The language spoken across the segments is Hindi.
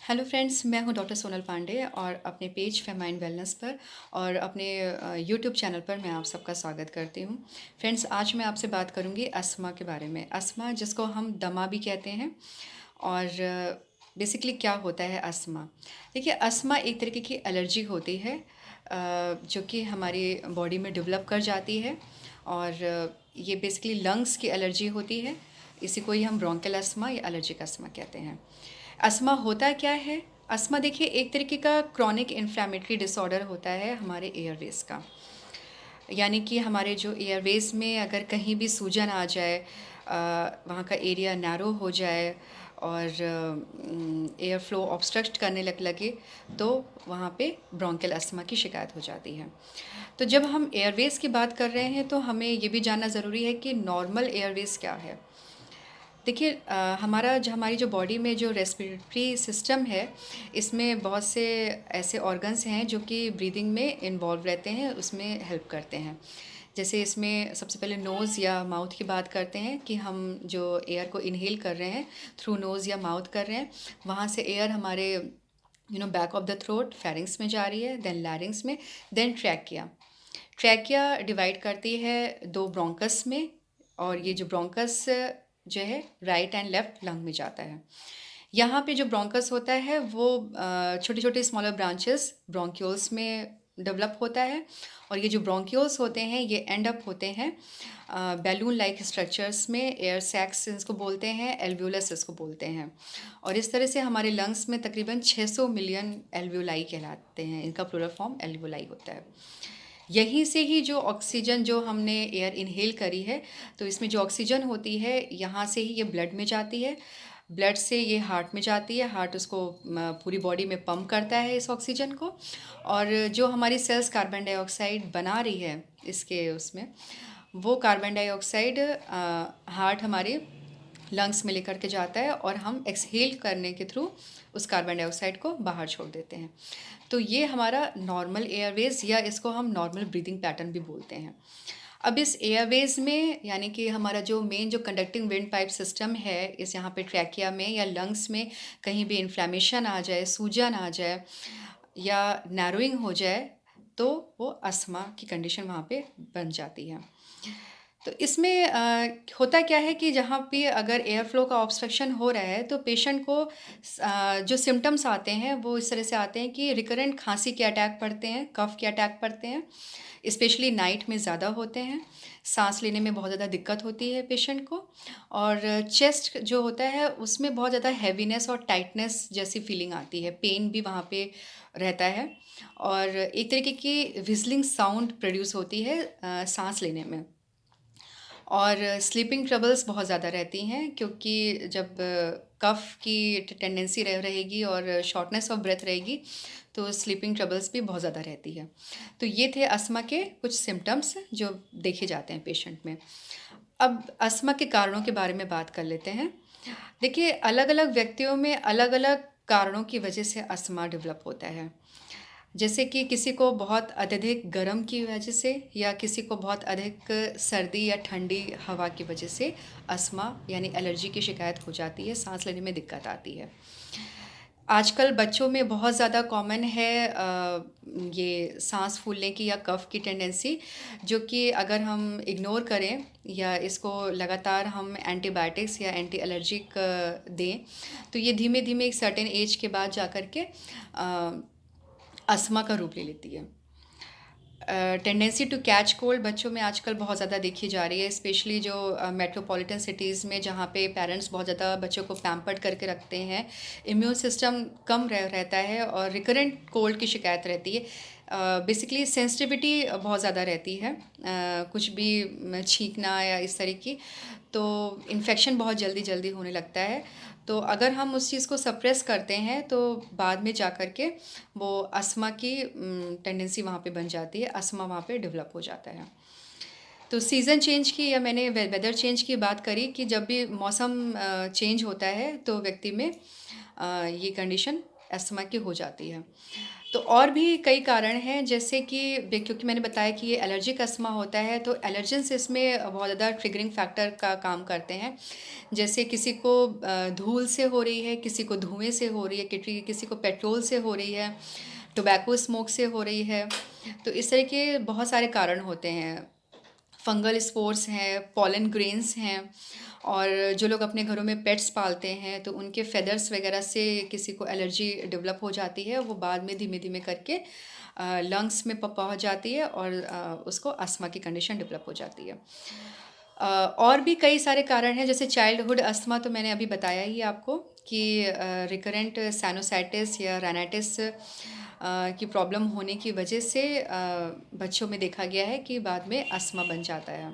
हेलो फ्रेंड्स, मैं हूं डॉक्टर सोनल पांडे और अपने पेज फेमाइन वेलनेस पर और अपने यूट्यूब चैनल पर मैं आप सबका स्वागत करती हूं। फ्रेंड्स, आज मैं आपसे बात करूंगी अस्थमा के बारे में। अस्थमा जिसको हम दमा भी कहते हैं और बेसिकली क्या होता है अस्थमा। देखिए, अस्थमा एक तरीके की एलर्जी होती है जो कि हमारी बॉडी में डेवलप कर जाती है और ये बेसिकली लंग्स की एलर्जी होती है। इसी को ही हम ब्रोंकियल अस्थमा या एलर्जिक अस्थमा कहते हैं। अस्थमा होता क्या है? अस्थमा देखिए एक तरीके का क्रॉनिक इन्फ्लेमेटरी डिसऑर्डर होता है हमारे एयरवेज का। यानी कि हमारे जो एयरवेज में अगर कहीं भी सूजन आ जाए, वहाँ का एरिया नैरो हो जाए और एयर फ्लो ऑब्स्ट्रक्ट करने लगे तो वहाँ पे ब्रोंकियल अस्थमा की शिकायत हो जाती है। तो जब हम एयरवेज की बात कर रहे हैं तो हमें ये भी जानना ज़रूरी है कि नॉर्मल एयरवेज क्या है। देखिए, हमारी जो बॉडी में जो रेस्पिरेटरी सिस्टम है, इसमें बहुत से ऐसे ऑर्गन्स हैं जो कि ब्रीदिंग में इन्वॉल्व रहते हैं, उसमें हेल्प करते हैं। जैसे इसमें सबसे पहले नोज़ या माउथ की बात करते हैं कि हम जो एयर को इनहेल कर रहे हैं थ्रू नोज़ या माउथ कर रहे हैं, वहाँ से एयर हमारे back of the throat pharynx में जा रही है, देन लैरिंग्स में, देन ट्रैकिया। ट्रैकिया डिवाइड करती है दो ब्रोंकस में और ये जो ब्रोंकस जो है राइट एंड लेफ्ट लंग में जाता है। यहाँ पे जो ब्रोंकस होता है वो छोटे छोटे स्मॉलर ब्रांचेस ब्रोंक्यूल्स में डेवलप होता है और ये जो ब्रोंक्यूल्स होते हैं ये एंड अप होते हैं बैलून लाइक स्ट्रक्चर्स में। एयर सैक्स इसको बोलते हैं, एल्वियोलस इसको बोलते हैं। और इस तरह से हमारे लंग्स में तकरीबन 600 मिलियन एल्वियोलाई कहलाते हैं। इनका प्लूरल फॉर्म एल्वियोलाई होता है। यहीं से ही जो ऑक्सीजन जो हमने एयर इनहेल करी है, तो इसमें जो ऑक्सीजन होती है यहाँ से ही ये ब्लड में जाती है, ब्लड से ये हार्ट में जाती है, हार्ट उसको पूरी बॉडी में पंप करता है इस ऑक्सीजन को। और जो हमारी सेल्स कार्बन डाइऑक्साइड बना रही है इसके उसमें, वो कार्बन डाइऑक्साइड हार्ट हमारे लंग्स में लेकर के जाता है और हम एक्सहेल करने के थ्रू उस कार्बन डाइऑक्साइड को बाहर छोड़ देते हैं। तो ये हमारा नॉर्मल एयरवेज या इसको हम नॉर्मल ब्रीदिंग पैटर्न भी बोलते हैं। अब इस एयरवेज में यानी कि हमारा जो मेन जो कंडक्टिंग विंड पाइप सिस्टम है, इस यहाँ पे ट्रैकिया में या लंग्स में कहीं भी इन्फ्लेमेशन आ जाए, सूजन आ जाए या नैरोइंग हो जाए तो वो अस्थमा की कंडीशन वहाँ पे बन जाती है। तो इसमें होता क्या है कि जहाँ पे अगर एयर फ्लो का ऑब्स्ट्रक्शन हो रहा है तो पेशेंट को जो सिम्टम्स आते हैं वो इस तरह से आते हैं कि रिकरेंट खांसी के अटैक पड़ते हैं, कफ के अटैक पड़ते हैं, स्पेशली नाइट में ज़्यादा होते हैं। सांस लेने में बहुत ज़्यादा दिक्कत होती है पेशेंट को और चेस्ट जो होता है उसमें बहुत ज़्यादा हैवीनेस और टाइटनेस जैसी फीलिंग आती है, पेन भी वहाँ पे रहता है और एक तरीके की विजलिंग साउंड प्रोड्यूस होती है सांस लेने में। और स्लीपिंग ट्रबल्स बहुत ज़्यादा रहती हैं क्योंकि जब कफ़ की टेंडेंसी रहेगी और शॉर्टनेस ऑफ ब्रेथ रहेगी तो स्लीपिंग ट्रबल्स भी बहुत ज़्यादा रहती है। तो ये थे अस्थमा के कुछ सिम्टम्स जो देखे जाते हैं पेशेंट में। अब अस्थमा के कारणों के बारे में बात कर लेते हैं। देखिए, अलग अलग व्यक्तियों में अलग अलग कारणों की वजह से अस्थमा डेवलप होता है। जैसे कि किसी को बहुत अत्यधिक गर्म की वजह से या किसी को बहुत अधिक सर्दी या ठंडी हवा की वजह से अस्थमा यानी एलर्जी की शिकायत हो जाती है, सांस लेने में दिक्कत आती है। आजकल बच्चों में बहुत ज़्यादा कॉमन है ये सांस फूलने की या कफ की टेंडेंसी, जो कि अगर हम इग्नोर करें या इसको लगातार हम एंटीबायोटिक्स या एंटी एलर्जिक दें तो ये धीमे धीमे एक सर्टेन एज के बाद जा कर के अस्थमा का रूप ले लेती है। टेंडेंसी टू कैच कोल्ड बच्चों में आजकल बहुत ज़्यादा देखी जा रही है, स्पेशली जो मेट्रोपॉलिटन सिटीज़ में जहाँ पे पेरेंट्स बहुत ज़्यादा बच्चों को पैम्पर्ड करके रखते हैं, इम्यून सिस्टम कम रहता है और रिकरेंट कोल्ड की शिकायत रहती है। बेसिकली सेंसिटिविटी बहुत ज़्यादा रहती है, कुछ भी छींकना या इस तरह की, तो इन्फेक्शन बहुत जल्दी जल्दी होने लगता है। तो अगर हम उस चीज़ को सप्रेस करते हैं तो बाद में जा कर के वो अस्थमा की टेंडेंसी वहाँ पे बन जाती है, अस्थमा वहाँ पे डेवलप हो जाता है। तो सीज़न चेंज की या मैंने वेदर चेंज की बात करी कि जब भी मौसम चेंज होता है तो व्यक्ति में ये कंडीशन अस्थमा की हो जाती है। तो और भी कई कारण हैं, जैसे कि क्योंकि मैंने बताया कि ये एलर्जिक अस्थमा होता है, तो एलर्जेंस इसमें बहुत ज़्यादा ट्रिगरिंग फैक्टर का काम करते हैं। जैसे किसी को धूल से हो रही है, किसी को धुएं से हो रही है, किसी को पेट्रोल से हो रही है, टोबैको स्मोक से हो रही है। तो इस तरह के बहुत सारे कारण होते हैं। फंगल स्पोर्स हैं, पॉलन ग्रेन्स हैं, और जो लोग अपने घरों में पेट्स पालते हैं तो उनके फेदर्स वगैरह से किसी को एलर्जी डेवलप हो जाती है, वो बाद में धीमे धीमे करके लंग्स में पहुंच जाती है और उसको अस्थमा की कंडीशन डेवलप हो जाती है। और भी कई सारे कारण हैं, जैसे चाइल्डहुड अस्थमा तो मैंने अभी बताया ही आपको कि रिकरेंट साइनोसाइटिस या राइनाइटिस की प्रॉब्लम होने की वजह से बच्चों में देखा गया है कि बाद में अस्थमा बन जाता है।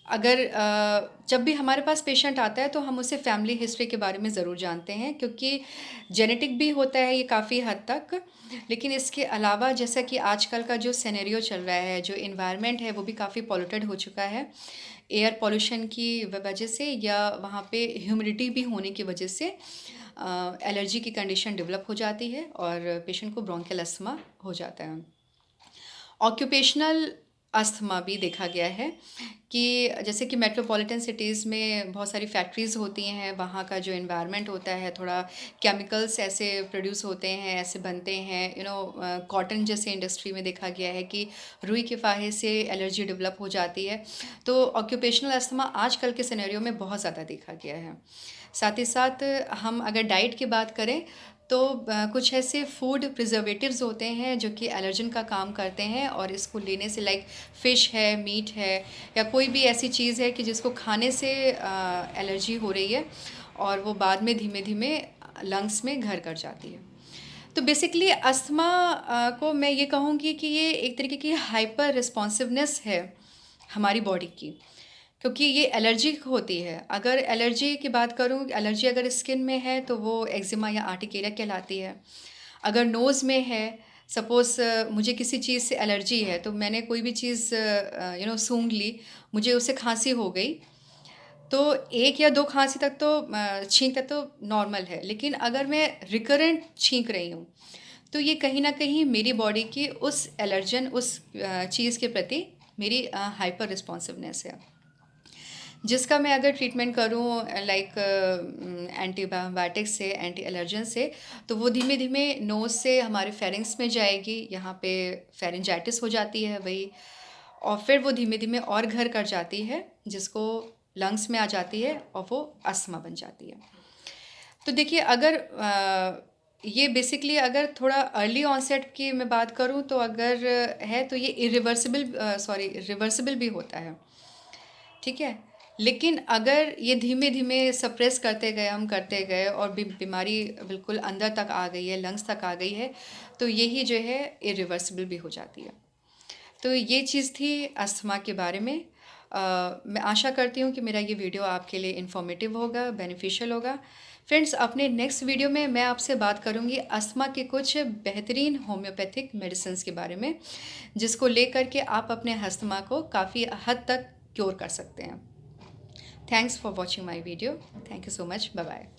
अगर जब भी हमारे पास पेशेंट आता है तो हम उससे फैमिली हिस्ट्री के बारे में ज़रूर जानते हैं, क्योंकि जेनेटिक भी होता है ये काफ़ी हद तक, लेकिन इसके अलावा जैसा कि आजकल का जो सिनेरियो चल रहा है, जो इन्वायरमेंट है वो भी काफ़ी पॉल्यूटेड हो चुका है एयर पॉल्यूशन की वजह से, या वहाँ पे ह्यूमिडिटी भी होने की वजह से एलर्जी की कंडीशन डेवलप हो जाती है और पेशेंट को ब्रोंकियल अस्थमा हो जाता है। ऑक्यूपेशनल अस्थमा भी देखा गया है कि जैसे कि मेट्रोपॉलिटन सिटीज़ में बहुत सारी फैक्ट्रीज़ होती हैं, वहाँ का जो एनवायरनमेंट होता है थोड़ा केमिकल्स ऐसे प्रोड्यूस होते हैं, ऐसे बनते हैं, कॉटन जैसे इंडस्ट्री में देखा गया है कि रुई के फाहे से एलर्जी डेवलप हो जाती है। तो ऑक्यूपेशनल अस्थमा आजकल के सिनेरियो में बहुत ज़्यादा देखा गया है। साथ ही साथ हम अगर डाइट की बात करें तो कुछ ऐसे फूड प्रिजर्वेटिव्स होते हैं जो कि एलर्जन का काम करते हैं, और इसको लेने से लाइक फ़िश है, मीट है, या कोई भी ऐसी चीज़ है कि जिसको खाने से एलर्जी हो रही है और वो बाद में धीमे धीमे लंग्स में घर कर जाती है। तो बेसिकली अस्थमा को मैं ये कहूँगी कि ये एक तरीके की हाइपर रिस्पॉन्सिवनेस है हमारी बॉडी की, क्योंकि ये एलर्जी होती है। अगर एलर्जी की बात करूँ, एलर्जी अगर स्किन में है तो वो एक्जिमा या आर्टिकेरिया कहलाती है। अगर नोज़ में है, सपोज़ मुझे किसी चीज़ से एलर्जी है, तो मैंने कोई भी चीज़ सूंघ ली, मुझे उससे खांसी हो गई, तो 1 या 2 खांसी तक तो छींक तक तो नॉर्मल है। लेकिन अगर मैं रिकरेंट छींक रही हूँ, तो ये कहीं न कहीं मेरी बॉडी की उस एलर्जन, उस चीज़ के प्रति मेरी हाइपर रिस्पॉन्सिवनेस है। जिसका मैं अगर ट्रीटमेंट करूँ लाइक एंटीबायोटिक्स से, एंटी एलर्जन से, तो वो धीमे धीमे नोज़ से हमारे फेरिंग्स में जाएगी, यहाँ पे फेरिंजाइटिस हो जाती है वही, और फिर वो धीमे धीमे और घर कर जाती है, जिसको लंग्स में आ जाती है और वो अस्थमा बन जाती है। तो देखिए, अगर ये बेसिकली अगर थोड़ा अर्ली ऑनसेट की मैं बात करूँ तो अगर है तो ये रिवर्सिबल भी होता है, ठीक है। लेकिन अगर ये धीमे धीमे सप्रेस करते गए और बीमारी बिल्कुल अंदर तक आ गई है, लंग्स तक आ गई है, तो यही जो है इरिवर्सिबल भी हो जाती है। तो ये चीज़ थी अस्थमा के बारे में। मैं आशा करती हूँ कि मेरा ये वीडियो आपके लिए इन्फॉर्मेटिव होगा, बेनिफिशियल होगा। फ्रेंड्स, अपने नेक्स्ट वीडियो में मैं आपसे बात करूँगी अस्थमा के कुछ बेहतरीन होम्योपैथिक मेडिसिन्स के बारे में, जिसको लेकर के आप अपने अस्थमा को काफ़ी हद तक क्योर कर सकते हैं। Thanks for watching my video. Thank you so much. Bye bye.